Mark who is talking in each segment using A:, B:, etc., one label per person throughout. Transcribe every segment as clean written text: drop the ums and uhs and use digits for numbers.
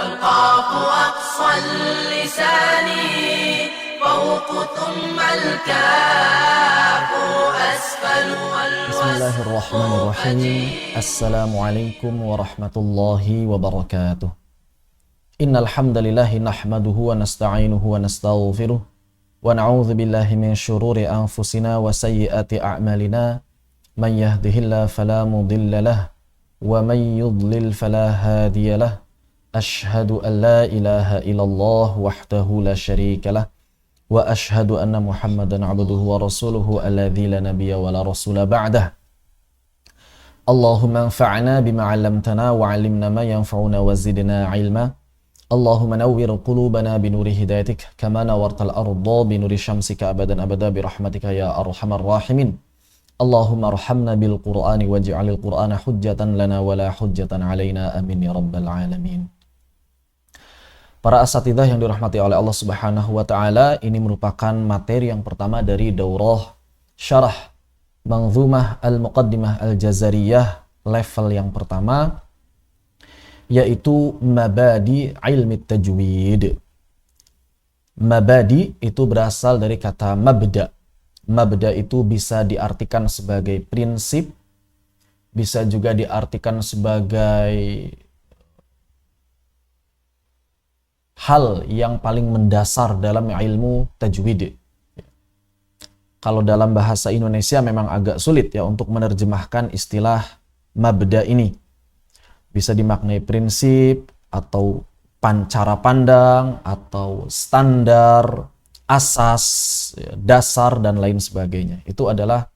A: والقاف أقصى اللسان فوق ثم الكاف أسفل
B: Bismillahirrahmanirrahim. Assalamualaikum warahmatullahi wabarakatuh. Innal hamdalillahi nahmaduhu wa nasta'inuhu wa nastaghfiruh wa na'udzu billahi min syururi anfusina wa sayyiati a'malina. Man yahdihillahu fala mudilla lahu wa man yudlil fala hadiya lahu. Ashhadu an la ilaha illallah wahdahu la syarika lahu wa ashhadu anna Muhammadan abduhu wa rasuluhu alladzi la nabiyya wa la rasula ba'dah. Allahumma anfa'na bima 'allamtana wa 'allimna ma yanfa'una wa zidna 'ilma. Allahumma nawwir qulubana bi nuri hidayatik kama nawartal arda bi nuri syamsika abadan abada bi rahmatika ya arhamar rahimin. Allahumma arhamna bil Qur'ani waj'alil Qur'ana hujjatan lana wa la hujjatan 'alaina amin ya rabbal alamin. Para asatidzah yang dirahmati oleh Allah Subhanahu wa taala, ini merupakan materi yang pertama dari daurah syarah Manzumah Al-Muqaddimah Al-Jazariyah level yang pertama, yaitu Mabadi Ilmi Tajwid. Mabadi itu berasal dari kata mabda. Mabda itu bisa diartikan sebagai prinsip, bisa juga diartikan sebagai hal yang paling mendasar dalam ilmu tajwid. Kalau dalam bahasa Indonesia memang agak sulit ya untuk menerjemahkan istilah mabda ini. Bisa dimaknai prinsip atau cara pandang atau standar, asas, dasar dan lain sebagainya. Itu adalah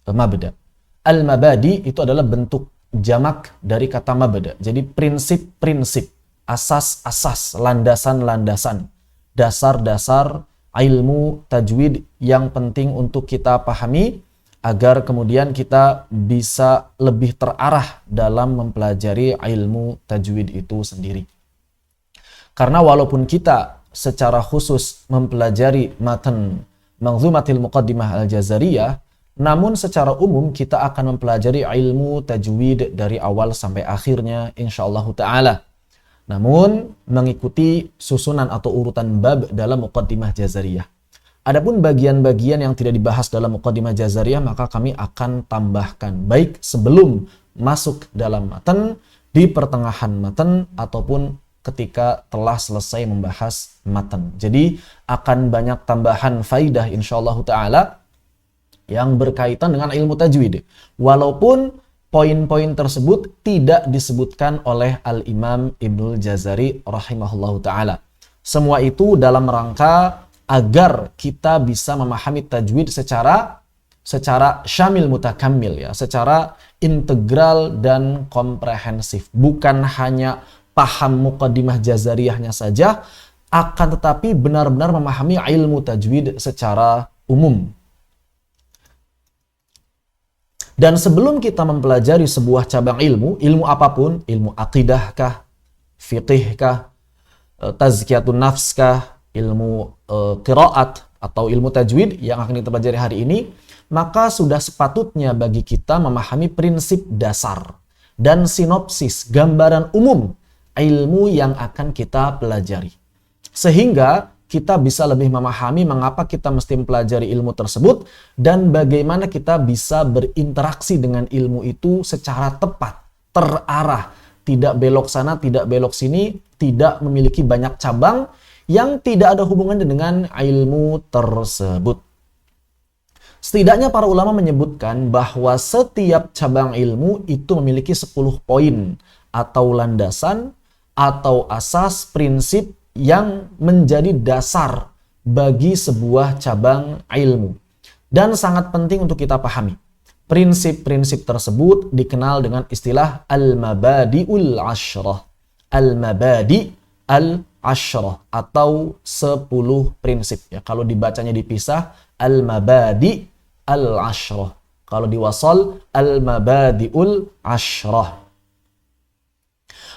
B: mabda. Al-mabadi itu adalah bentuk jamak dari kata mabda. Jadi prinsip-prinsip, asas-asas, landasan-landasan, dasar-dasar ilmu tajwid yang penting untuk kita pahami agar kemudian kita bisa lebih terarah dalam mempelajari ilmu tajwid itu sendiri. Karena walaupun kita secara khusus mempelajari matan Manzumatil Muqaddimah Al-Jazariyah, namun secara umum kita akan mempelajari ilmu tajwid dari awal sampai akhirnya insyaallah ta'ala. Namun mengikuti susunan atau urutan bab dalam Muqaddimah Jazariyah. Adapun bagian-bagian yang tidak dibahas dalam Muqaddimah Jazariyah maka kami akan tambahkan baik sebelum masuk dalam matan, di pertengahan matan, ataupun ketika telah selesai membahas matan. Jadi akan banyak tambahan faidah insyaallah ta'ala yang berkaitan dengan ilmu tajwid. Walaupun poin-poin tersebut tidak disebutkan oleh Al-Imam Ibnul Jazari rahimahullahu ta'ala. Semua itu dalam rangka agar kita bisa memahami tajwid secara syamil mutakammil, ya, secara integral dan komprehensif. Bukan hanya paham Muqaddimah Jazariyahnya saja, akan tetapi benar-benar memahami ilmu tajwid secara umum. Dan sebelum kita mempelajari sebuah cabang ilmu apapun, ilmu akidah kah, fiqih kah, tazkiyatun nafs kah, ilmu qiraat atau ilmu tajwid yang akan kita pelajari hari ini, maka sudah sepatutnya bagi kita memahami prinsip dasar dan sinopsis, gambaran umum ilmu yang akan kita pelajari. Sehingga kita bisa lebih memahami mengapa kita mesti mempelajari ilmu tersebut dan bagaimana kita bisa berinteraksi dengan ilmu itu secara tepat, terarah, tidak belok sana, tidak belok sini, tidak memiliki banyak cabang yang tidak ada hubungannya dengan ilmu tersebut. Setidaknya para ulama menyebutkan bahwa setiap cabang ilmu itu memiliki 10 poin atau landasan atau asas prinsip yang menjadi dasar bagi sebuah cabang ilmu. Dan sangat penting untuk kita pahami. Prinsip-prinsip tersebut dikenal dengan istilah al-mabadi'ul ashrah. Al-mabadi' al-ashrah atau 10 prinsip. Ya, kalau dibacanya dipisah, al-mabadi' al-ashrah. Kalau diwasal, al-mabadi'ul ashrah.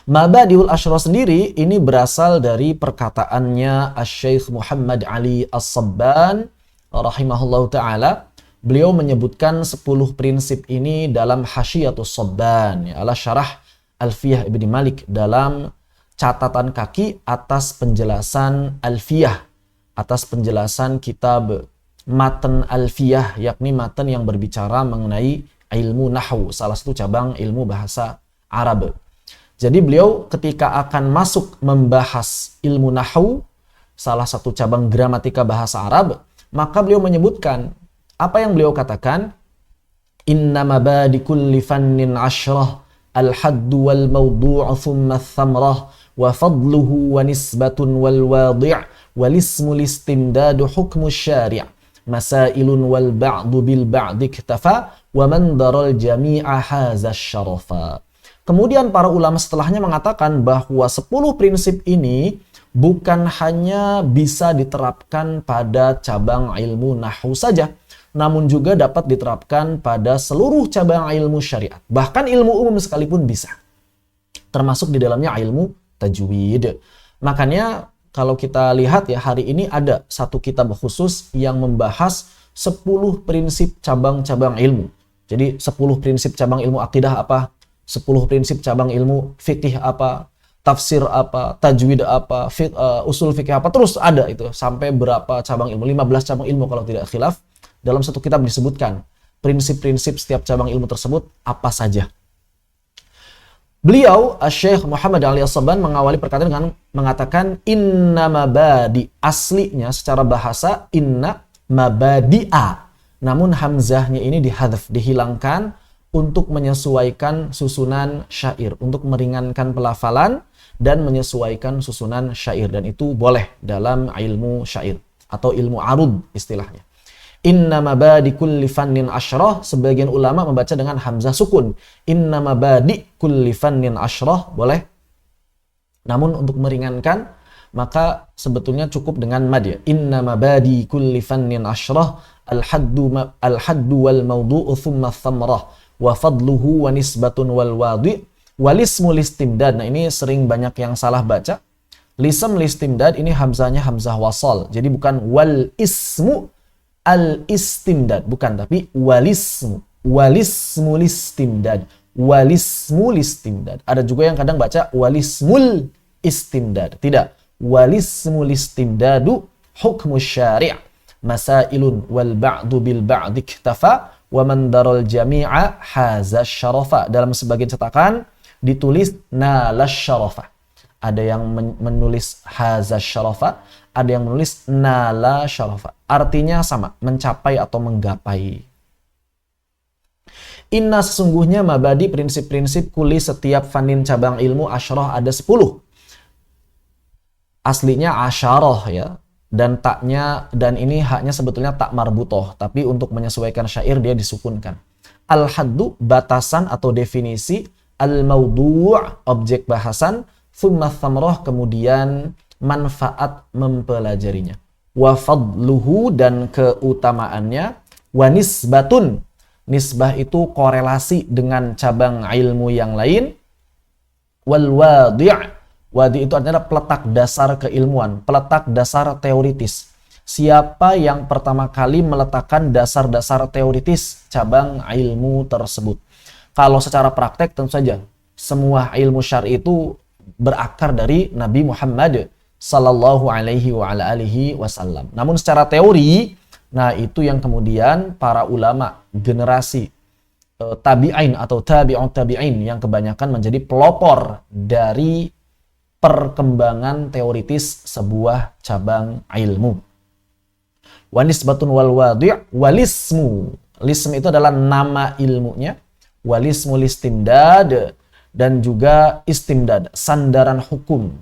B: Mabadiul Ashrah sendiri ini berasal dari perkataannya Asy-Syaikh Muhammad Ali As-Sabban rahimahullahu ta'ala. Beliau menyebutkan 10 prinsip ini dalam Hasyiatus Sabban, ya, ala syarah Alfiyah Ibni Malik dalam catatan kaki atas penjelasan alfiyah, atas penjelasan kitab matan alfiyah, yakni matan yang berbicara mengenai ilmu nahwu, salah satu cabang ilmu bahasa Arab. Jadi beliau ketika akan masuk membahas ilmu nahwu, salah satu cabang gramatika bahasa Arab, maka beliau menyebutkan, apa yang beliau katakan? Inna mabadi kulli fannin ashrah, al-haddu wal mawdu'u thumma thamrah, wa fadluhu wa nisbatun wal wadi' wal ismu listimdadu hukmu syari' masailun wal ba'du bil ba'di iktafa wa man daral jami'a haza syarafa. Kemudian para ulama setelahnya mengatakan bahwa 10 prinsip ini bukan hanya bisa diterapkan pada cabang ilmu nahwu saja, namun juga dapat diterapkan pada seluruh cabang ilmu syariat. Bahkan ilmu umum sekalipun bisa. Termasuk di dalamnya ilmu tajwid. Makanya kalau kita lihat ya, hari ini ada satu kitab khusus yang membahas 10 prinsip cabang-cabang ilmu. Jadi 10 prinsip cabang ilmu akidah apa, 10 prinsip cabang ilmu fikih apa, tafsir apa, tajwid apa, usul fikih apa, terus ada itu sampai berapa cabang ilmu, 15 cabang ilmu kalau tidak khilaf. Dalam satu kitab disebutkan prinsip-prinsip setiap cabang ilmu tersebut apa saja. Beliau, Syekh Muhammad Ali As-Saban, mengawali perkataan dengan mengatakan inna mabadi, aslinya secara bahasa inna mabadi'a. Namun hamzahnya ini dihadzaf, dihilangkan untuk menyesuaikan susunan syair, untuk meringankan pelafalan dan menyesuaikan susunan syair, dan itu boleh dalam ilmu syair atau ilmu arud istilahnya. Inna mabadi kulli fannin asyrah, sebagian ulama membaca dengan hamzah sukun. Inna mabadi kulli fannin asyrah, boleh. Namun untuk meringankan, maka sebetulnya cukup dengan mad ya. Inna mabadi kulli fannin asyrah, al-haddu wal mawdu'u thumma thamrah, wa fadluhu wa nisbatun wal wadi' wal ismu listimdad. Nah ini sering banyak yang salah baca. Lism listimdad ini hamzahnya hamzah wasal. Jadi bukan wal ismu al-istimdad, bukan, tapi walismu listimdad, walismu listimdad. Ada juga yang kadang baca walismul istimdad, tidak, walismu listimdadu hukmu syari' masailun wal ba'du bil ba'di iktafa wa man daral jami'a haza syarafa. Dalam sebagian cetakan ditulis nalas syarafa. Ada yang menulis haza syarafa, ada yang menulis nala syarafa. Artinya sama, mencapai atau menggapai. Inna, sesungguhnya mabadi, prinsip-prinsip kuli setiap fanin cabang ilmu asyrah ada 10. Aslinya asyarah ya, dan taknya, dan ini haknya sebetulnya tak marbutoh, tapi untuk menyesuaikan syair dia disukunkan. Al-haddu, batasan atau definisi, al-mawdu', objek bahasan, thumma thamrah, kemudian manfaat mempelajarinya. Wa fadluhu, dan keutamaannya. Wa nisbatun, nisbah itu korelasi dengan cabang ilmu yang lain. Wal wadi', wadi' itu adalah peletak dasar keilmuan, peletak dasar teoritis. Siapa yang pertama kali meletakkan dasar-dasar teoritis cabang ilmu tersebut? Kalau secara praktek tentu saja semua ilmu syar'i itu berakar dari Nabi Muhammad sallallahu alaihi wa ala alihi wasallam. Namun secara teori, nah itu yang kemudian para ulama generasi tabi'in atau tabi'un tabi'in yang kebanyakan menjadi pelopor dari perkembangan teoritis sebuah cabang ilmu. Wa nisbatun wal wadi' walismu. Lism itu adalah nama ilmunya. Walismu listimdad, dan juga istimdad, sandaran hukum.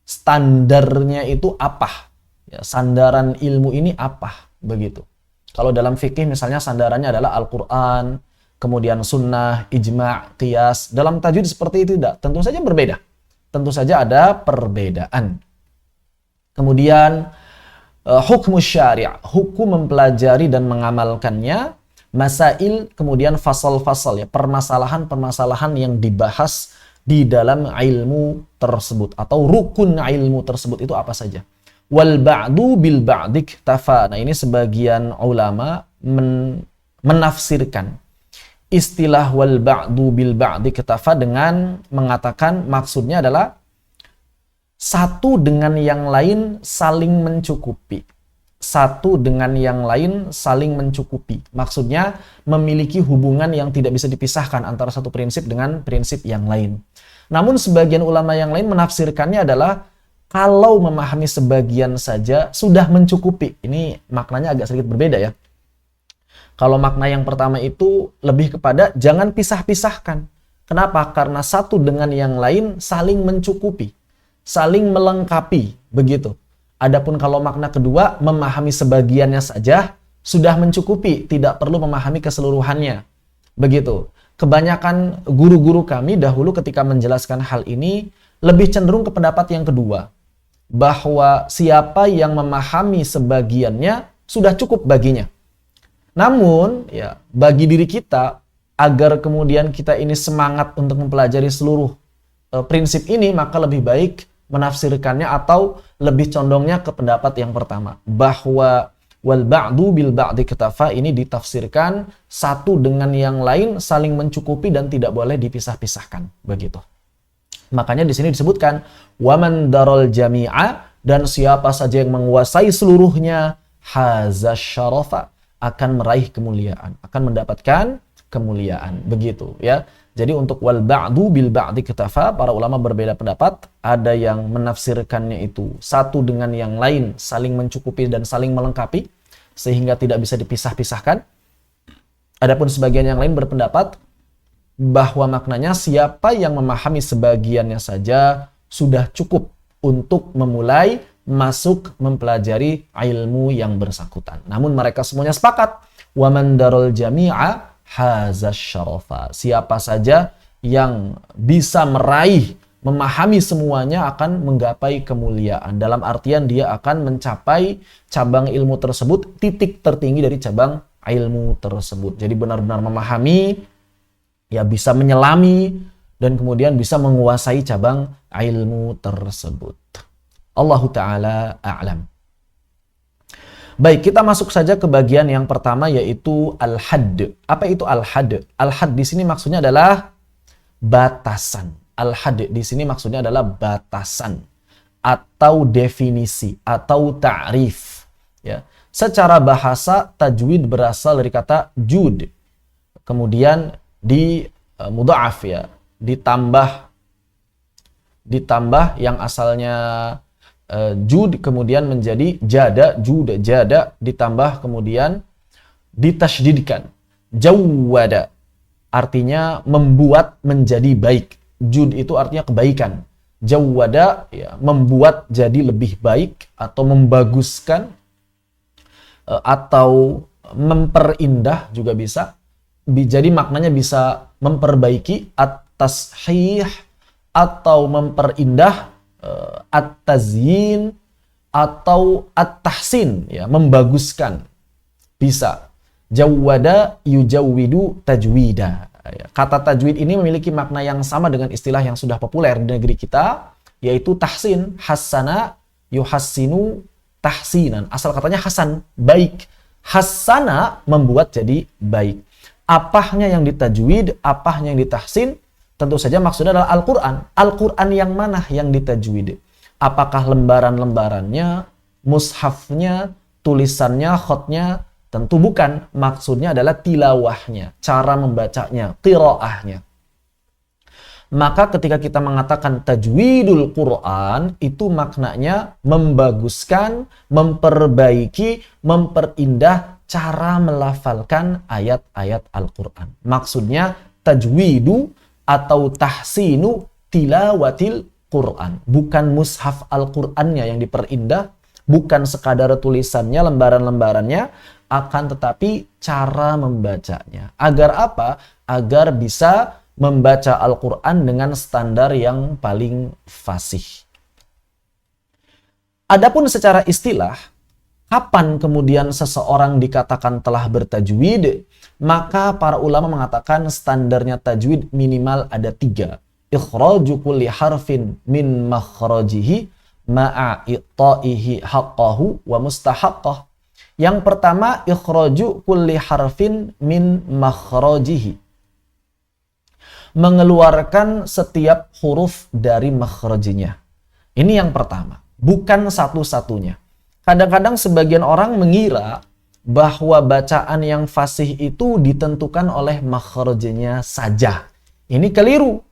B: Standarnya itu apa? Ya, sandaran ilmu ini apa? Begitu. Kalau dalam fikih misalnya sandarannya adalah Al-Quran, kemudian sunnah, ijma', qiyas. Dalam tajwid seperti itu tidak. Tentu saja berbeda. Tentu saja ada perbedaan. Kemudian hukmu syari', hukum mempelajari dan mengamalkannya. Masail, kemudian fasal-fasal, ya, permasalahan-permasalahan yang dibahas di dalam ilmu tersebut atau rukun ilmu tersebut itu apa saja. Wal ba'du bil ba'di iktafa. Nah, ini sebagian ulama menafsirkan istilah wal ba'du bil ba'di iktafa dengan mengatakan maksudnya adalah satu dengan yang lain saling mencukupi. Satu dengan yang lain saling mencukupi. Maksudnya memiliki hubungan yang tidak bisa dipisahkan antara satu prinsip dengan prinsip yang lain. Namun sebagian ulama yang lain menafsirkannya adalah kalau memahami sebagian saja sudah mencukupi. Ini maknanya agak sedikit berbeda ya. Kalau makna yang pertama itu lebih kepada jangan pisah-pisahkan. Kenapa? Karena satu dengan yang lain saling mencukupi, saling melengkapi, begitu. Adapun kalau makna kedua, memahami sebagiannya saja sudah mencukupi, tidak perlu memahami keseluruhannya. Begitu. Kebanyakan guru-guru kami dahulu ketika menjelaskan hal ini lebih cenderung ke pendapat yang kedua, bahwa siapa yang memahami sebagiannya sudah cukup baginya. Namun, ya, bagi diri kita agar kemudian kita ini semangat untuk mempelajari seluruh prinsip ini, maka lebih baik menafsirkannya atau lebih condongnya ke pendapat yang pertama, bahwa wal ba'du bil ba'di katafa ini ditafsirkan satu dengan yang lain saling mencukupi dan tidak boleh dipisah-pisahkan, begitu. Makanya di sini disebutkan waman darul jami'a, dan siapa saja yang menguasai seluruhnya haza syarafa, akan meraih kemuliaan, akan mendapatkan kemuliaan, begitu ya. Jadi untuk wal ba'du bil ba'di katafa, para ulama berbeda pendapat. Ada yang menafsirkannya itu satu dengan yang lain saling mencukupi dan saling melengkapi sehingga tidak bisa dipisah-pisahkan. Adapun sebagian yang lain berpendapat bahwa maknanya siapa yang memahami sebagiannya saja sudah cukup untuk memulai masuk mempelajari ilmu yang bersangkutan. Namun mereka semuanya sepakat waman darul jami'a haza syarafa. Siapa saja yang bisa meraih, memahami semuanya akan menggapai kemuliaan. Dalam artian dia akan mencapai cabang ilmu tersebut, titik tertinggi dari cabang ilmu tersebut. Jadi benar-benar memahami, ya bisa menyelami, dan kemudian bisa menguasai cabang ilmu tersebut. Allahu Ta'ala a'lam. Baik, kita masuk saja ke bagian yang pertama, yaitu al-hadd. Apa itu al-hadd? Al-hadd di sini maksudnya adalah batasan. Al-hadd di sini maksudnya adalah batasan atau definisi atau ta'rif. Ya. Secara bahasa tajwid berasal dari kata jud. Kemudian di mudha'af ya, ditambah yang asalnya jud kemudian menjadi jada, juda, jada, ditambah kemudian ditasydidkan. Jawwada artinya membuat menjadi baik. Jud itu artinya kebaikan. Jawwada ya, membuat jadi lebih baik atau membaguskan atau memperindah juga bisa. Jadi maknanya bisa memperbaiki, at-tashih atau memperindah, at-tazyin atau at-tahsin ya, membaguskan, bisa. Jawwada yujawwidu tajwida. Kata tajwid ini memiliki makna yang sama dengan istilah yang sudah populer di negeri kita, yaitu tahsin. Hassana yuhassinu tahsinan. Asal katanya hasan, baik. Hassana membuat jadi baik. Apahnya yang ditajwid, apahnya yang ditahsin? Tentu saja maksudnya adalah Al-Quran. Al-Quran yang mana yang ditajwid? Apakah lembaran-lembarannya, mushafnya, tulisannya, khotnya? Tentu bukan. Maksudnya adalah tilawahnya, cara membacanya, qiraahnya. Maka ketika kita mengatakan tajwidul Quran, itu maknanya membaguskan, memperbaiki, memperindah cara melafalkan ayat-ayat Al-Quran. Maksudnya tajwidu atau tahsinu tilawatil Quran. Bukan mushaf Al-Qur'annya yang diperindah, bukan sekadar tulisannya, lembaran-lembarannya, akan tetapi cara membacanya. Agar apa? Agar bisa membaca Al-Quran dengan standar yang paling fasih. Adapun secara istilah, kapan kemudian seseorang dikatakan telah bertajwid? Maka para ulama mengatakan standarnya tajwid minimal ada 3. Ikhraju kulli harfin min makhrajihi ma'a i'ta'ihi haqqahu wa mustahaqqah. Yang pertama, ikhraju kulli harfin min makhrajihi. Mengeluarkan setiap huruf dari makhrajinya. Ini yang pertama, bukan satu-satunya. Kadang-kadang sebagian orang mengira bahwa bacaan yang fasih itu ditentukan oleh makhrajnya saja. Ini keliru.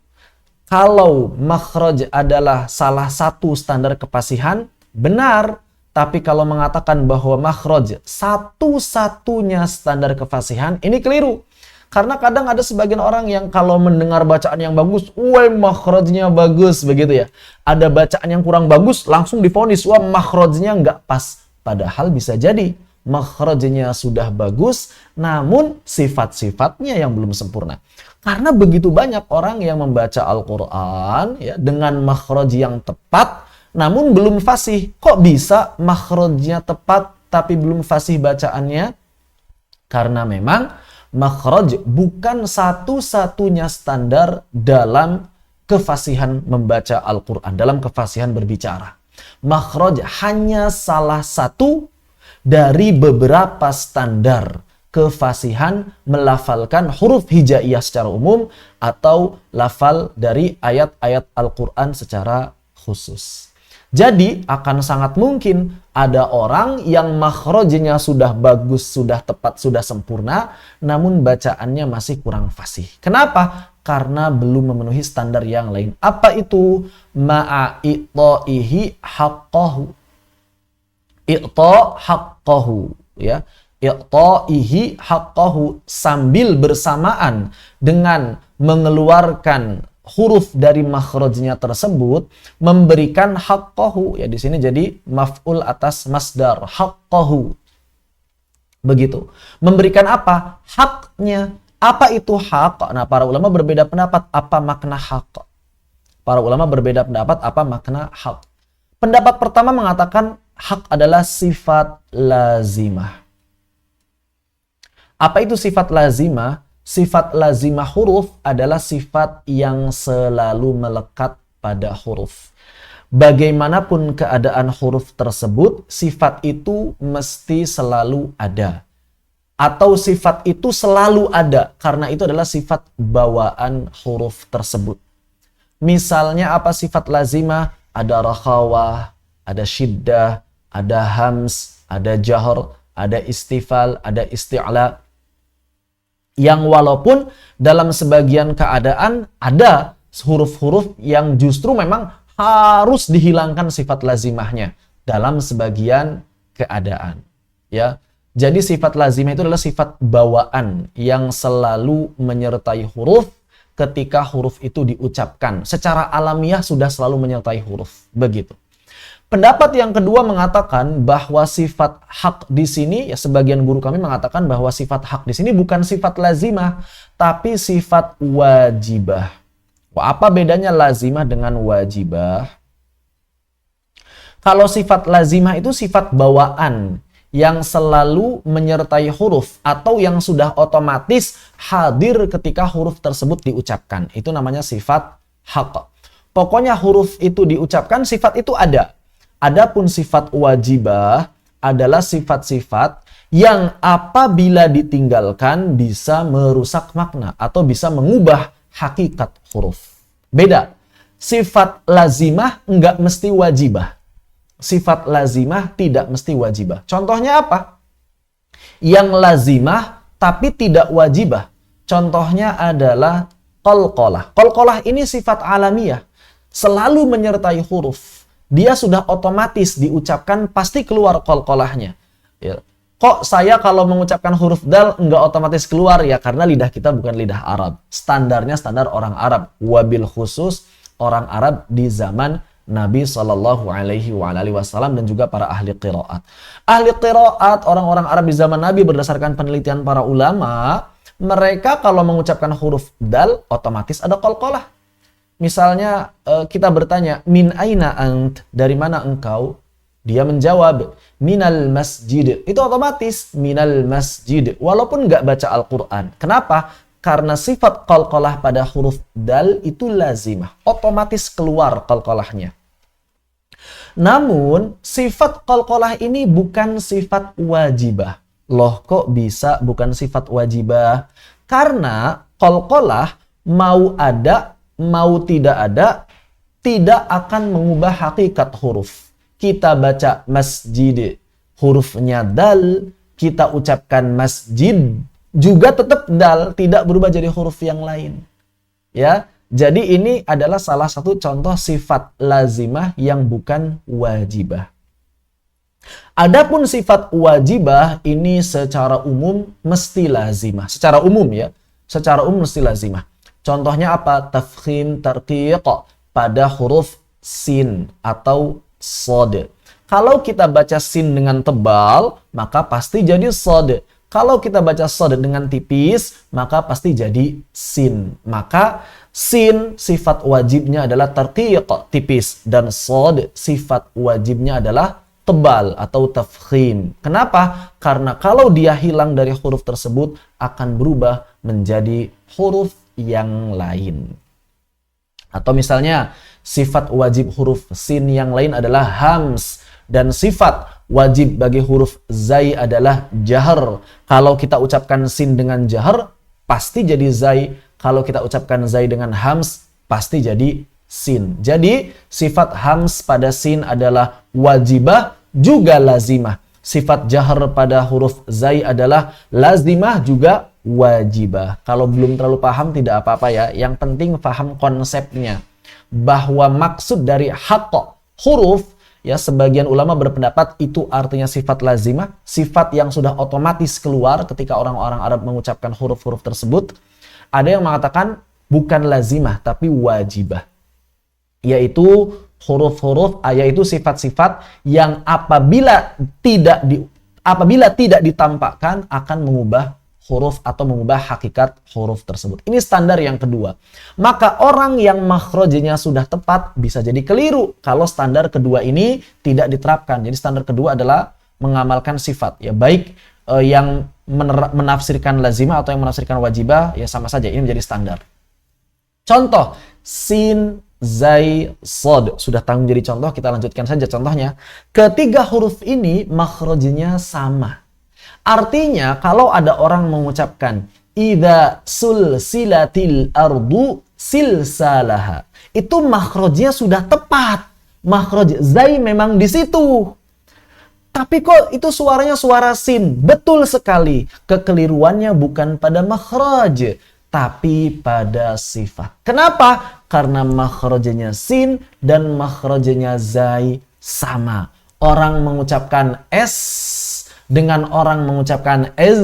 B: Kalau makhraj adalah salah satu standar kefasihan, benar. Tapi kalau mengatakan bahwa makhraj satu-satunya standar kefasihan, ini keliru. Karena kadang ada sebagian orang yang kalau mendengar bacaan yang bagus, wah makhrajnya bagus, begitu ya. Ada bacaan yang kurang bagus, langsung divonis, wah makhrajnya nggak pas. Padahal bisa jadi makhrajnya sudah bagus, namun sifat-sifatnya yang belum sempurna. Karena begitu banyak orang yang membaca Al-Quran ya, dengan makhraj yang tepat, namun belum fasih. Kok bisa makhrajnya tepat, tapi belum fasih bacaannya? Karena memang makhraj bukan satu-satunya standar dalam kefasihan membaca Al-Quran, dalam kefasihan berbicara. Makhraj hanya salah satu dari beberapa standar kefasihan melafalkan huruf hijaiyah secara umum atau lafal dari ayat-ayat Al-Quran secara khusus. Jadi akan sangat mungkin ada orang yang makhrajnya sudah bagus, sudah tepat, sudah sempurna, namun bacaannya masih kurang fasih. Kenapa? Karena belum memenuhi standar yang lain. Apa itu? Ma'i'ta'ihi haqqahu. I'ta haqqahu, ya. I'ta'ihi haqqahu, sambil bersamaan dengan mengeluarkan huruf dari makhrajnya tersebut, memberikan haqqahu, ya di sini jadi maf'ul atas masdar haqqahu. Begitu. Memberikan apa? Haknya. Apa itu hak? Nah, para ulama berbeda pendapat apa makna hak. Para ulama berbeda pendapat apa makna hak. Pendapat pertama mengatakan hak adalah sifat lazimah. Apa itu sifat lazimah? Sifat lazimah huruf adalah sifat yang selalu melekat pada huruf. Bagaimanapun keadaan huruf tersebut, sifat itu mesti selalu ada. Atau sifat itu selalu ada, karena itu adalah sifat bawaan huruf tersebut. Misalnya apa sifat lazimah? Ada rakhawah, ada syiddah, ada hams, ada jahr, ada istifal, ada isti'la. Yang walaupun dalam sebagian keadaan ada huruf-huruf yang justru memang harus dihilangkan sifat lazimahnya dalam sebagian keadaan. Ya, jadi sifat lazimah itu adalah sifat bawaan yang selalu menyertai huruf ketika huruf itu diucapkan. Secara alamiah sudah selalu menyertai huruf. Begitu. Pendapat yang kedua mengatakan bahwa sifat hak di sini, ya sebagian guru kami mengatakan bahwa sifat hak di sini bukan sifat lazimah, tapi sifat wajibah. Apa bedanya lazimah dengan wajibah? Kalau sifat lazimah itu sifat bawaan yang selalu menyertai huruf atau yang sudah otomatis hadir ketika huruf tersebut diucapkan. Itu namanya sifat hak. Pokoknya huruf itu diucapkan, sifat itu ada. Adapun sifat wajibah adalah sifat-sifat yang apabila ditinggalkan bisa merusak makna atau bisa mengubah hakikat huruf. Beda. Sifat lazimah enggak mesti wajibah. Sifat lazimah tidak mesti wajibah. Contohnya apa? Yang lazimah tapi tidak wajibah. Contohnya adalah qalqalah. Qalqalah ini sifat alamiah. Selalu menyertai huruf. Dia sudah otomatis diucapkan pasti keluar qalqalahnya. Ya. Kok saya kalau mengucapkan huruf dal enggak otomatis keluar? Ya karena lidah kita bukan lidah Arab. Standarnya standar orang Arab. Wabil khusus orang Arab di zaman Nabi Shallallahu Alaihi Wasallam dan juga para ahli qiraat. Ahli qiraat, orang-orang Arab di zaman Nabi berdasarkan penelitian para ulama, mereka kalau mengucapkan huruf dal otomatis ada qalqalah. Misalnya kita bertanya, min aina ant? Dari mana engkau? Dia menjawab, minal masjid. Itu otomatis minal masjid. Walaupun nggak baca Al-Quran. Kenapa? Karena sifat qalqalah pada huruf dal itu lazimah. Otomatis keluar qalqalahnya. Namun, sifat qalqalah ini bukan sifat wajibah. Loh, kok bisa bukan sifat wajibah? Karena qalqalah mau ada, mau tidak ada, tidak akan mengubah hakikat huruf. Kita baca masjid, hurufnya dal, kita ucapkan masjid, juga tetap dal, tidak berubah jadi huruf yang lain. Ya, jadi ini adalah salah satu contoh sifat lazimah yang bukan wajibah. Adapun sifat wajibah ini secara umum mesti lazimah. Secara umum ya, secara umum mesti lazimah. Contohnya apa? Tafkhim tarqiq pada huruf sin atau shad. Kalau kita baca sin dengan tebal, maka pasti jadi shad. Kalau kita baca shad dengan tipis, maka pasti jadi sin. Maka sin sifat wajibnya adalah tarqiq, tipis, dan shad sifat wajibnya adalah tebal atau tafkhim. Kenapa? Karena kalau dia hilang dari huruf tersebut akan berubah menjadi huruf yang lain. Atau misalnya sifat wajib huruf sin yang lain adalah hams, dan sifat wajib bagi huruf zai adalah jahar. Kalau kita ucapkan sin dengan jahar pasti jadi zai. Kalau kita ucapkan zai dengan hams pasti jadi sin. Jadi sifat hams pada sin adalah wajibah juga lazimah. Sifat jahar pada huruf zai adalah lazimah juga wajibah. Kalau belum terlalu paham tidak apa-apa ya. Yang penting paham konsepnya. Bahwa maksud dari haqq huruf, ya sebagian ulama berpendapat itu artinya sifat lazimah, sifat yang sudah otomatis keluar ketika orang-orang Arab mengucapkan huruf-huruf tersebut. Ada yang mengatakan bukan lazimah tapi wajibah. Yaitu huruf-huruf, yaitu sifat-sifat yang apabila tidak ditampakkan akan mengubah huruf atau mengubah hakikat huruf tersebut. Ini standar yang kedua. Maka orang yang makhrajnya sudah tepat bisa jadi keliru kalau standar kedua ini tidak diterapkan. Jadi standar kedua adalah mengamalkan sifat, ya baik yang menafsirkan lazimah atau yang menafsirkan wajibah, ya sama saja ini menjadi standar. Contoh sin, zai, shad sudah tanggung jadi contoh, kita lanjutkan saja contohnya. Ketiga huruf ini makhrajnya sama. Artinya kalau ada orang mengucapkan idza sulsilatil ardu silsalaha, itu makhrajnya sudah tepat. Makhraj zai memang di situ. Tapi kok itu suaranya suara sin? Betul sekali. Kekeliruannya bukan pada makhraj, tapi pada sifat. Kenapa? Karena makhrajnya sin dan makhrajnya zai sama. Orang mengucapkan s dengan orang mengucapkan ez,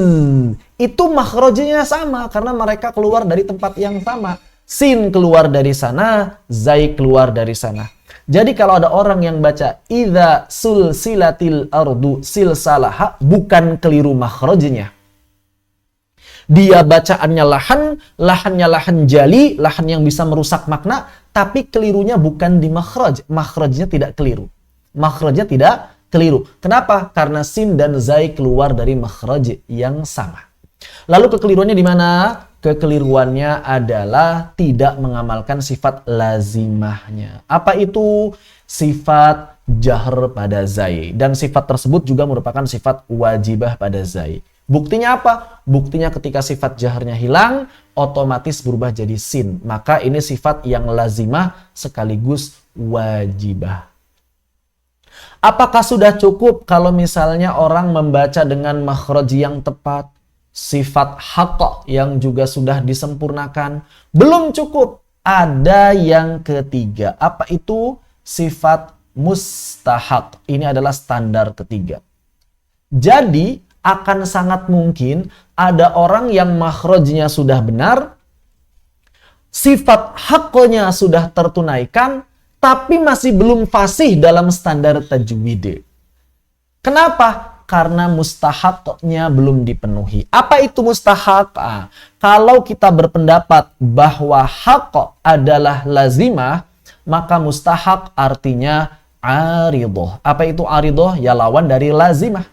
B: itu makhrajnya sama karena mereka keluar dari tempat yang sama. Sin keluar dari sana, zai keluar dari sana. Jadi kalau ada orang yang baca idza sulsilatil ardu silsalaha, bukan keliru makhrajnya. Dia bacaannya lahannya lahan jali, lahan yang bisa merusak makna, tapi kelirunya bukan di makhraj. Makhrajnya tidak keliru. Makhrajnya tidak keliru. Kenapa? Karena sin dan zai keluar dari makhraj yang sama. Lalu kekeliruannya di mana? Kekeliruannya adalah tidak mengamalkan sifat lazimahnya. Apa itu? Sifat jahr pada zai. Dan sifat tersebut juga merupakan sifat wajibah pada zai. Buktinya apa? Buktinya ketika sifat jaharnya hilang, otomatis berubah jadi sin. Maka ini sifat yang lazimah sekaligus wajibah. Apakah sudah cukup kalau misalnya orang membaca dengan makhraj yang tepat? Sifat haqq yang juga sudah disempurnakan? Belum cukup. Ada yang ketiga. Apa itu? Sifat mustahaq. Ini adalah standar ketiga. Jadi akan sangat mungkin ada orang yang makhrajnya sudah benar, sifat haqqnya sudah tertunaikan, tapi masih belum fasih dalam standar tajwid. Kenapa? Karena mustahaqnya belum dipenuhi. Apa itu mustahaq? Kalau kita berpendapat bahwa haqq adalah lazimah, maka mustahaq artinya aridoh. Apa itu aridoh? Ya lawan dari lazimah.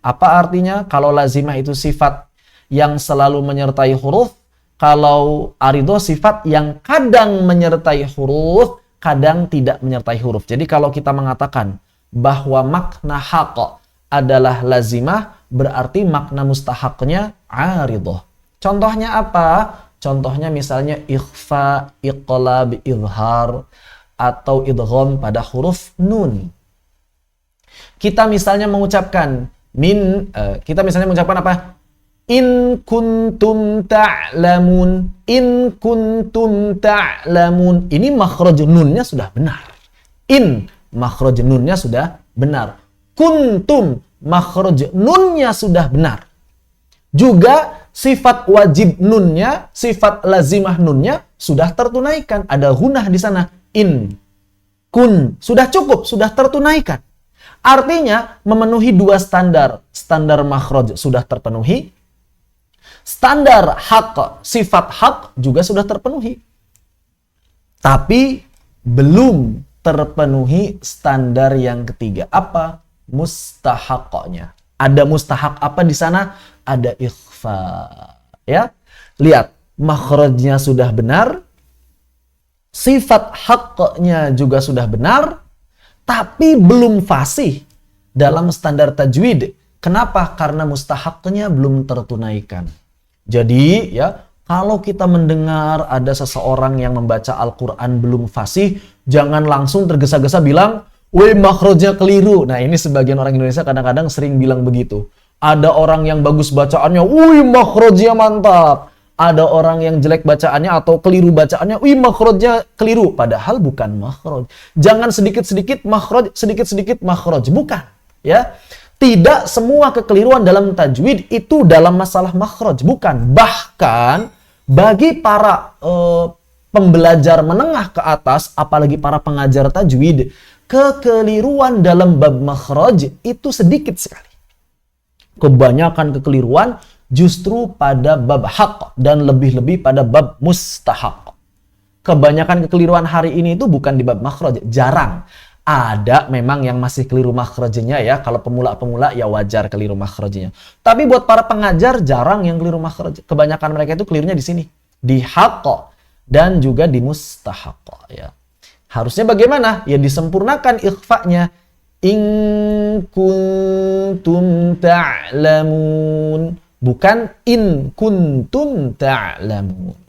B: Apa artinya? Kalau lazimah itu sifat yang selalu menyertai huruf, kalau aridoh sifat yang kadang menyertai huruf, kadang tidak menyertai huruf. Jadi kalau kita mengatakan bahwa makna haqq adalah lazimah, berarti makna mustahaqnya aridoh. Contohnya apa? Contohnya misalnya ikhfa, iqlab, izhar. atau idgham pada huruf nun. Kita misalnya mengucapkan apa? In kuntum ta'lamun. In kuntum ta'lamun. Ini makhraj nunnya sudah benar. In, makhraj nunnya sudah benar. Kuntum, makhraj nunnya sudah benar. Juga sifat wajib nunnya, sifat lazimah nunnya sudah tertunaikan. Ada gunah di sana. In, kun. Sudah cukup, sudah tertunaikan. Artinya memenuhi dua standar. Standar makhraj sudah terpenuhi. Standar hak, sifat hak juga sudah terpenuhi. Tapi belum terpenuhi standar yang ketiga. Apa? Mustahaqnya. Ada mustahak apa di sana? Ada ikhfa. Ya. Lihat, makhrajnya sudah benar. Sifat haknya juga sudah benar. Tapi belum fasih dalam standar tajwid. Kenapa? Karena mustahaknya belum tertunaikan. Jadi, ya, kalau kita mendengar ada seseorang yang membaca Al-Quran belum fasih, jangan langsung tergesa-gesa bilang, "Weh, makhrajnya keliru." Nah, ini sebagian orang Indonesia kadang-kadang sering bilang begitu. Ada orang yang bagus bacaannya, "Wih, makhrajnya mantap." Ada orang yang jelek bacaannya atau keliru bacaannya, "Wih, makhrajnya keliru." Padahal bukan makhraj. Jangan sedikit-sedikit makhraj, sedikit-sedikit makhraj. Bukan. Ya. Tidak semua kekeliruan dalam tajwid itu dalam masalah makhraj. Bukan. Bahkan bagi para pembelajar menengah ke atas, apalagi para pengajar tajwid, kekeliruan dalam bab makhraj itu sedikit sekali. Kebanyakan kekeliruan justru pada bab haq dan lebih-lebih pada bab mustahaq. Kebanyakan kekeliruan hari ini itu bukan di bab makhraj. Jarang. Ada memang yang masih keliru makhrajnya ya. Kalau pemula-pemula ya wajar keliru makhrajnya. Tapi buat para pengajar jarang yang keliru makhraj. Kebanyakan mereka itu kelirunya di sini. Di haqq dan juga di mustahaq ya. Harusnya bagaimana? Ya disempurnakan ikhfa'nya. In kuntum ta'lamun. Bukan in kuntum ta'lamun.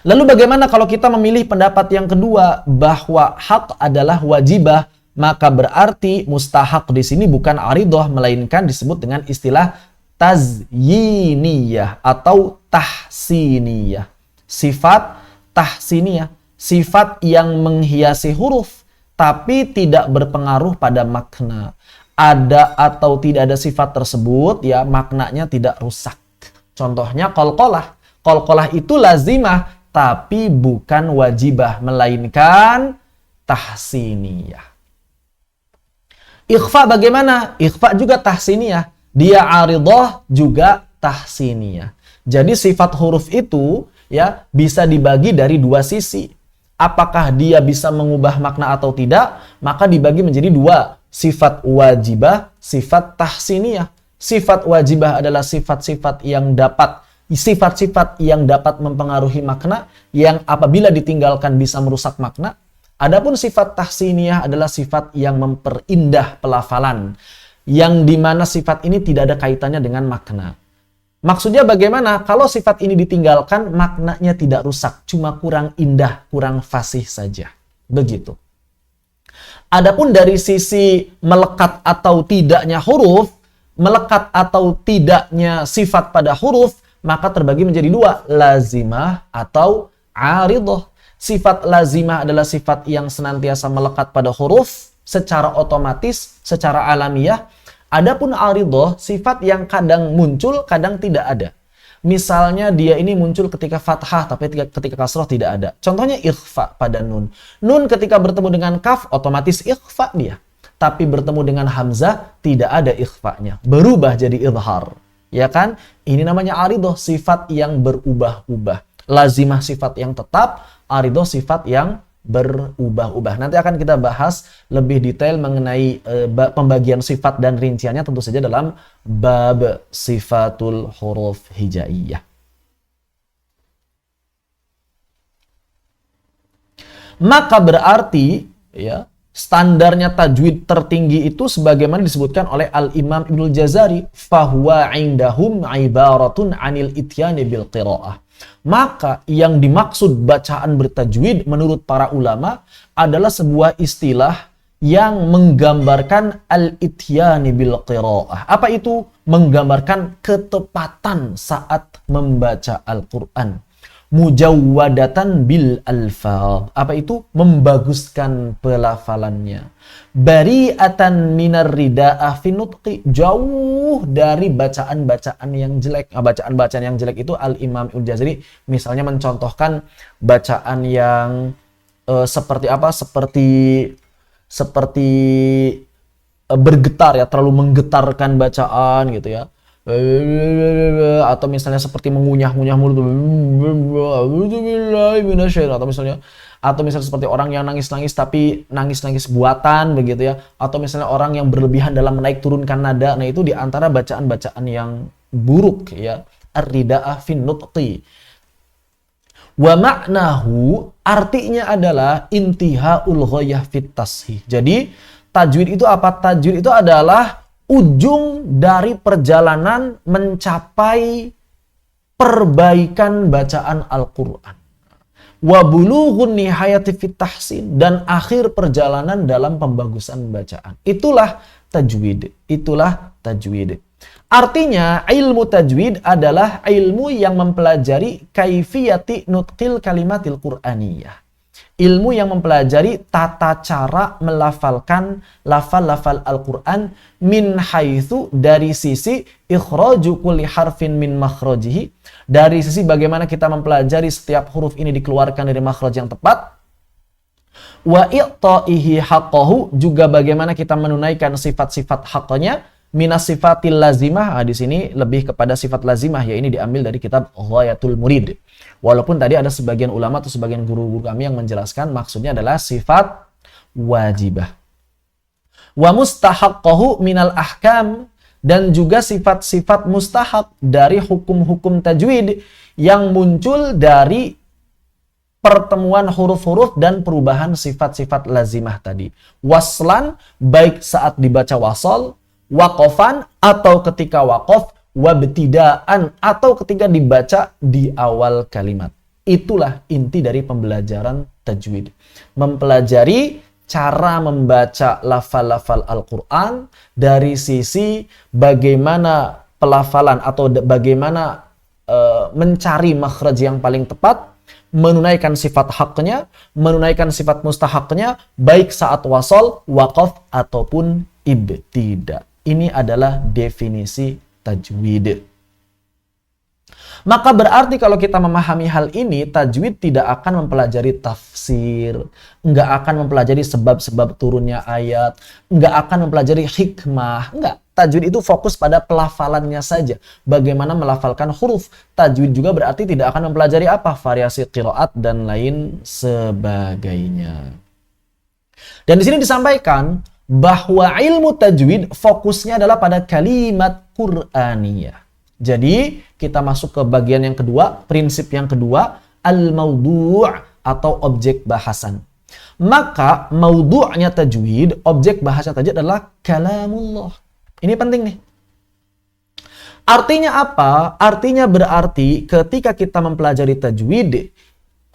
B: Lalu bagaimana kalau kita memilih pendapat yang kedua bahwa hak adalah wajibah, maka berarti mustahak di sini bukan aridah melainkan disebut dengan istilah tazyiniyah atau tahsiniyah. Sifat tahsiniyah, sifat yang menghiasi huruf tapi tidak berpengaruh pada makna. Ada atau tidak ada sifat tersebut ya maknanya tidak rusak. Contohnya qalqalah. Qalqalah itu lazimah tapi bukan wajibah, melainkan tahsiniyah. Ikhfa bagaimana? Ikhfa juga tahsiniyah. Dia aridah juga tahsiniyah. Jadi sifat huruf itu ya bisa dibagi dari dua sisi. Apakah dia bisa mengubah makna atau tidak? Maka dibagi menjadi dua. Sifat wajibah, sifat tahsiniyah. Sifat wajibah adalah sifat-sifat yang dapat mempengaruhi makna, yang apabila ditinggalkan bisa merusak makna. Adapun sifat tahsiniyah adalah sifat yang memperindah pelafalan, yang dimana sifat ini tidak ada kaitannya dengan makna. Maksudnya bagaimana? Kalau sifat ini ditinggalkan, maknanya tidak rusak, cuma kurang indah, kurang fasih saja. Begitu. Adapun dari sisi melekat atau tidaknya huruf, melekat atau tidaknya sifat pada huruf, maka terbagi menjadi dua, lazimah atau aridah. Sifat lazimah adalah sifat yang senantiasa melekat pada huruf secara otomatis, secara alamiah. Adapun aridah, sifat yang kadang muncul, kadang tidak ada. Misalnya dia ini muncul ketika fathah, tapi ketika kasrah tidak ada. Contohnya ikhfa pada nun. Nun ketika bertemu dengan kaf, otomatis ikhfa dia. Tapi bertemu dengan hamzah, tidak ada ikhfa'nya. Berubah jadi idhar. Ya kan? Ini namanya aridah, sifat yang berubah-ubah. Lazimah sifat yang tetap, aridah sifat yang berubah-ubah. Nanti akan kita bahas lebih detail mengenai pembagian sifat dan rinciannya tentu saja dalam bab sifatul huruf hijaiyah. Maka berarti ya standarnya tajwid tertinggi itu sebagaimana disebutkan oleh Al-Imam Ibnul Jazari, fahuwa indahum ibaratun anil ityani bil qiraah. Maka yang dimaksud bacaan bertajwid menurut para ulama adalah sebuah istilah yang menggambarkan al-ityani bil qiraah. Apa itu? Menggambarkan ketepatan saat membaca Al-Qur'an. Mujawwadatan bil alfaz. Apa itu? Membaguskan pelafalannya. Bari'atan minar rida'ah fi nutqi. Jauh dari bacaan-bacaan yang jelek. Bacaan-bacaan yang jelek itu Al-Imam Al-Jazari misalnya mencontohkan bacaan yang seperti apa? Seperti bergetar ya, terlalu menggetarkan bacaan gitu ya. Atau misalnya seperti mengunyah-ngunyah mulut, atau misalnya seperti orang yang nangis-nangis tapi nangis-nangis buatan begitu ya, atau misalnya orang yang berlebihan dalam menaik turunkan nada. Nah, itu di antara bacaan-bacaan yang buruk ya. Ar-rida'ah fin nutqi. Wa ma'nahu, artinya adalah intihaul ghayah fit tashih. Jadi tajwid itu apa? Tajwid itu adalah ujung dari perjalanan mencapai perbaikan bacaan Al-Qur'an. Wa bulughun nihayati fit tahsin, dan akhir perjalanan dalam pembagusan bacaan. Itulah tajwid. Itulah tajwid. Artinya ilmu tajwid adalah ilmu yang mempelajari kaifiyati nutqil kalimatil qur'aniyah. Ilmu yang mempelajari tata cara melafalkan lafal-lafal Al-Qur'an min haitsu, dari sisi ikhraju kulli harfin min makhrajihi, dari sisi bagaimana kita mempelajari setiap huruf ini dikeluarkan dari makhraj yang tepat. Wa i'ta'ihi haqqahu, juga bagaimana kita menunaikan sifat-sifat haknya. Minas sifatil lazimah, di sini lebih kepada sifat lazimah ya, ini diambil dari kitab Ghayatul Murid. Walaupun tadi ada sebagian ulama atau sebagian guru-guru kami yang menjelaskan maksudnya adalah sifat wajibah. Wa mustahaqqahu minal ahkam, dan juga sifat-sifat mustahab dari hukum-hukum tajwid yang muncul dari pertemuan huruf-huruf dan perubahan sifat-sifat lazimah tadi. Waslan, baik saat dibaca wasal, waqafan atau ketika waqaf, wabtidaan atau ketika dibaca di awal kalimat. Itulah inti dari pembelajaran tajwid. Mempelajari cara membaca lafal-lafal Al-Qur'an dari sisi bagaimana pelafalan atau bagaimana mencari makhraj yang paling tepat, menunaikan sifat haknya, menunaikan sifat mustahaknya, baik saat wasal, waqaf ataupun ibtida. Ini adalah definisi tajwid. Maka berarti kalau kita memahami hal ini, tajwid tidak akan mempelajari tafsir, nggak akan mempelajari sebab-sebab turunnya ayat, nggak akan mempelajari hikmah, nggak. Tajwid itu fokus pada pelafalannya saja. Bagaimana melafalkan huruf. Tajwid juga berarti tidak akan mempelajari apa? Variasi qiraat dan lain sebagainya. Dan di sini disampaikan bahwa ilmu tajwid fokusnya adalah pada kalimat Qur'aniyah. Jadi kita masuk ke bagian yang kedua, prinsip yang kedua, al-mawdu' atau objek bahasan. Maka mawdu'nya tajwid, objek bahasan tajwid adalah kalamullah. Ini penting nih. Artinya apa? Artinya berarti ketika kita mempelajari tajwid,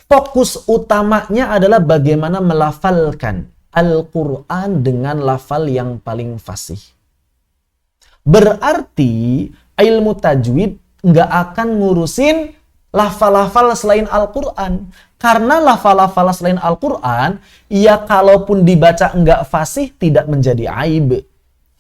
B: fokus utamanya adalah bagaimana melafalkan Al-Quran dengan lafal yang paling fasih. Berarti ilmu tajwid nggak akan ngurusin lafal-lafal selain Al-Quran. Karena lafal-lafal selain Al-Quran, ya kalaupun dibaca nggak fasih, tidak menjadi aib.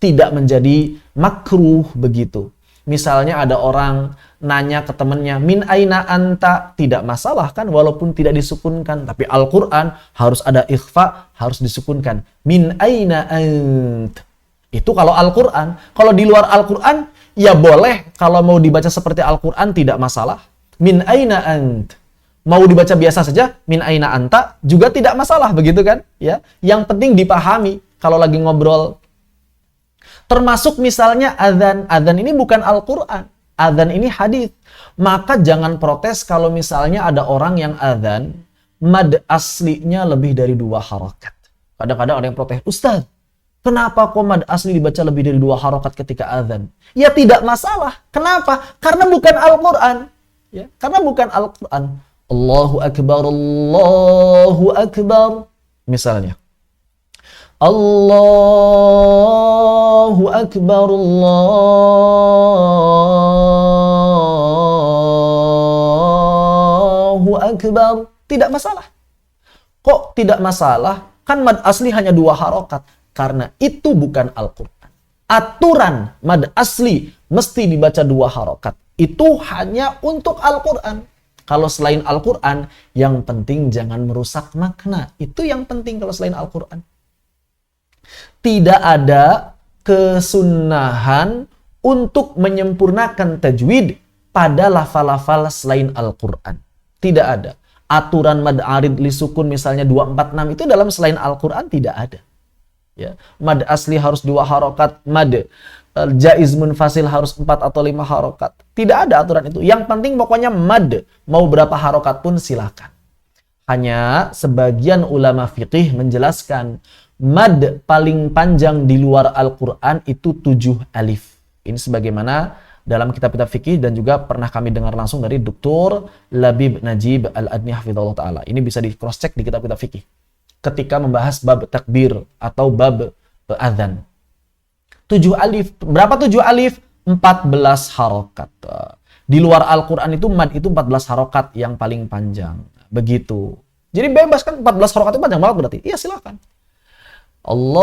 B: Tidak menjadi makruh begitu. Misalnya ada orang nanya ke temannya, min aina anta, tidak masalah kan walaupun tidak disukunkan. Tapi Al-Quran harus ada ikhfa, harus disukunkan. Min aina ant. Itu kalau Al-Quran. Kalau di luar Al-Quran, ya boleh. Kalau mau dibaca seperti Al-Quran tidak masalah. Min aina ant. Mau dibaca biasa saja, min aina anta, juga tidak masalah begitu kan? Ya, yang penting dipahami kalau lagi ngobrol. Termasuk misalnya adzan. Adzan ini bukan Al-Quran. Adzan ini hadis. Maka jangan protes kalau misalnya ada orang yang adzan, mad aslinya lebih dari 2 harakat. Kadang-kadang ada yang protes, Ustaz, kenapa kok mad asli dibaca lebih dari 2 harakat ketika adzan? Ya tidak masalah. Kenapa? Karena bukan Al-Quran. Ya, karena bukan Al-Quran. Allahu Akbar, Allahu Akbar. Misalnya. Allahu Akbar, Allahu Akbar. Tidak masalah. Kok tidak masalah? Kan mad asli hanya 2 harokat. Karena itu bukan Al-Quran. Aturan mad asli mesti dibaca 2 harokat. Itu hanya untuk Al-Quran. Kalau selain Al-Quran, yang penting jangan merusak makna. Itu yang penting kalau selain Al-Quran. Tidak ada kesunahan untuk menyempurnakan tajwid pada lafal-lafal selain Al-Quran. Tidak ada. Aturan mad arid li sukun misalnya 246 itu dalam selain Al-Quran tidak ada. Ya. Mad asli harus 2 harokat, mad jaiz munfasil harus 4 atau 5 harokat. Tidak ada aturan itu. Yang penting pokoknya mad, mau berapa harokat pun silakan. Hanya sebagian ulama fiqih menjelaskan mad paling panjang di luar Al-Quran itu 7 alif. Ini sebagaimana dalam kitab-kitab fikih dan juga pernah kami dengar langsung dari Dr. Labib Najib Al-Adni hafizahullah ta'ala. Ini bisa di cross check di kitab-kitab fikih ketika membahas bab takbir atau bab adzan. 7 alif. Berapa 7 alif? 14 harokat. Di luar Al-Quran itu mad itu 14 harokat yang paling panjang. Begitu. Jadi bebas kan 14 harokat itu panjang banget berarti. Iya silakan. Allahu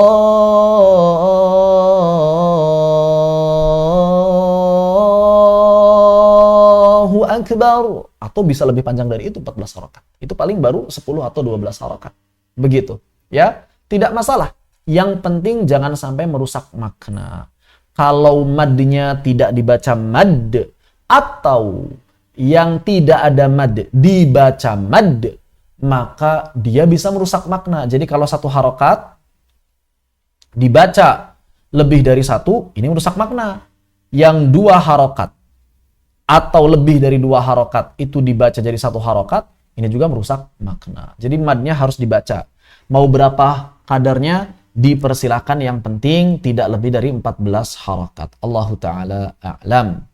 B: Akbar. Atau bisa lebih panjang dari itu 14 harokat. Itu paling baru 10 atau 12 harokat. Begitu. Ya, tidak masalah. Yang penting jangan sampai merusak makna. Kalau madnya tidak dibaca mad atau yang tidak ada mad dibaca mad, maka dia bisa merusak makna. Jadi kalau 1 harokat dibaca lebih dari 1, ini merusak makna. Yang 2 harokat atau lebih dari 2 harokat itu dibaca jadi 1 harokat, ini juga merusak makna. Jadi madnya harus dibaca. Mau berapa kadarnya? Dipersilakan, yang penting tidak lebih dari 14 harokat. Allahu Ta'ala a'lam.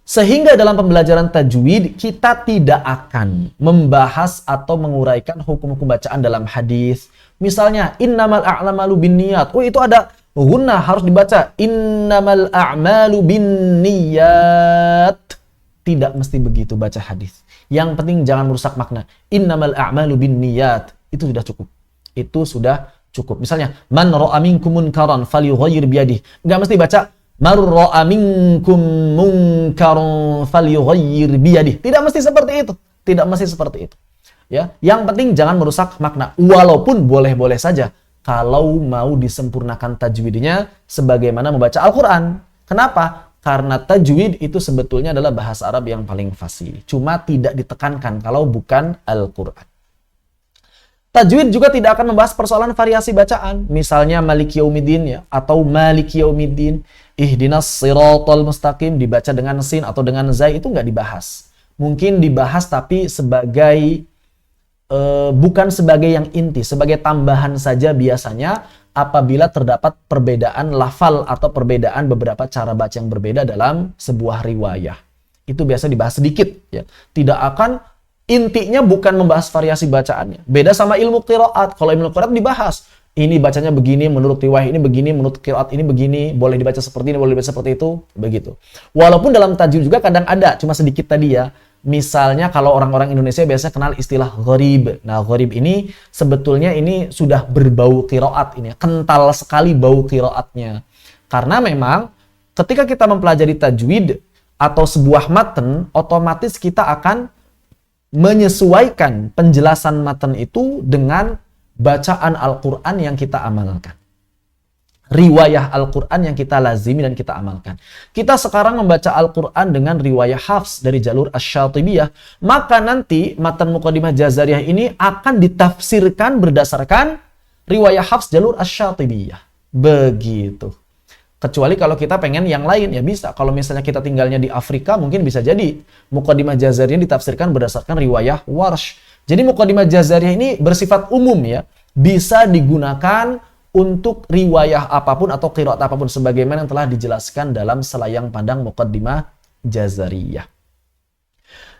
B: Sehingga dalam pembelajaran tajwid, kita tidak akan membahas atau menguraikan hukum-hukum bacaan dalam hadis. Misalnya, innamal a'malu binniyat. Oh, itu ada gunnah, harus dibaca. Innamal a'malu binniyat. Tidak mesti begitu baca hadis. Yang penting jangan merusak makna. Innamal a'malu binniyat. Itu sudah cukup. Itu sudah cukup. Misalnya, man ra'a minkum munkaran falyughayyir biyadihi. Enggak mesti baca man ra'a minkum munkaran falyughayyir biyadihi. Tidak mesti seperti itu. Tidak mesti seperti itu. Ya, yang penting jangan merusak makna. Walaupun boleh-boleh saja kalau mau disempurnakan tajwidnya sebagaimana membaca Al-Qur'an. Kenapa? Karena tajwid itu sebetulnya adalah bahasa Arab yang paling fasih. Cuma tidak ditekankan kalau bukan Al-Qur'an. Tajwid juga tidak akan membahas persoalan variasi bacaan. Misalnya Maliki Yaumiddin ya, atau Maliki Yaumiddin, Ihdinas Siratal Mustaqim dibaca dengan sin atau dengan zai, itu nggak dibahas. Mungkin dibahas tapi sebagai bukan sebagai yang inti, sebagai tambahan saja biasanya apabila terdapat perbedaan lafal atau perbedaan beberapa cara baca yang berbeda dalam sebuah riwayah. Itu biasa dibahas sedikit ya. Tidak akan intinya bukan membahas variasi bacaannya. Beda sama ilmu qiraat. Kalau ilmu qiraat dibahas. Ini bacanya begini, menurut riwayah ini begini, menurut qiraat ini begini, boleh dibaca seperti ini, boleh dibaca seperti itu, begitu. Walaupun dalam tajwid juga kadang ada, cuma sedikit tadi ya. Misalnya kalau orang-orang Indonesia biasa kenal istilah gharib. Nah, gharib ini sebetulnya ini sudah berbau qiraat ini, kental sekali bau qiraatnya. Karena memang ketika kita mempelajari tajwid atau sebuah matan, otomatis kita akan menyesuaikan penjelasan matan itu dengan bacaan Al-Quran yang kita amalkan. Riwayah Al-Quran yang kita lazimi dan kita amalkan. Kita sekarang membaca Al-Quran dengan riwayah Hafs dari jalur Asy-Syatibiyah. Maka nanti matan Muqaddimah Jazariyah ini akan ditafsirkan berdasarkan riwayah Hafs jalur Asy-Syatibiyah. Begitu. Kecuali kalau kita pengen yang lain, ya bisa. Kalau misalnya kita tinggalnya di Afrika, mungkin bisa jadi Muqaddimah Jazariyah ditafsirkan berdasarkan riwayah Warsh. Jadi Muqaddimah Jazariyah ini bersifat umum ya. Bisa digunakan untuk riwayah apapun atau qiraat apapun sebagaimana yang telah dijelaskan dalam selayang pandang Muqaddimah jazariyah.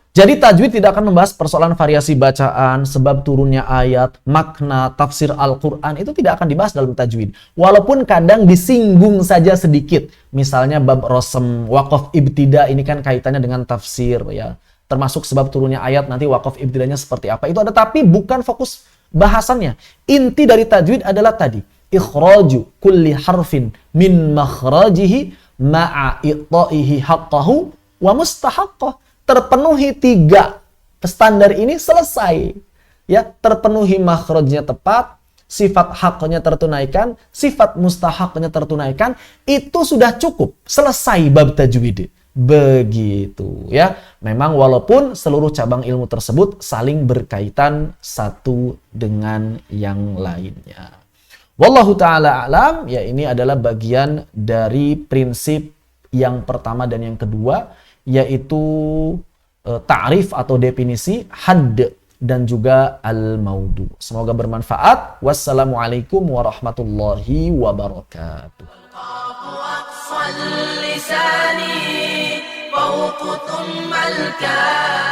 B: Jadi tajwid tidak akan membahas persoalan variasi bacaan, sebab turunnya ayat, makna, tafsir Al-Quran, itu tidak akan dibahas dalam tajwid. Walaupun kadang disinggung saja sedikit. Misalnya bab rosem, waqaf ibtida, ini kan kaitannya dengan tafsir, ya. Termasuk sebab turunnya ayat, nanti waqaf ibtidanya seperti apa. Itu ada, tapi bukan fokus bahasannya. Inti dari tajwid adalah tadi, ikhraju kulli harfin min makhrajihi ma'a i'ta'ihi haqqahu wa mustahaqqah. Terpenuhi 3 standar ini selesai. Ya, terpenuhi makhrajnya tepat, sifat haknya tertunaikan, sifat mustahaknya tertunaikan, itu sudah cukup. Selesai bab tajwid. Begitu, ya. Memang walaupun seluruh cabang ilmu tersebut saling berkaitan satu dengan yang lainnya. Wallahu ta'ala alam, ya, ini adalah bagian dari prinsip yang pertama dan yang kedua, yaitu ta'rif atau definisi hadd dan juga al-maudu. Semoga bermanfaat. Wassalamualaikum warahmatullahi wabarakatuh. فوق ثم الكاف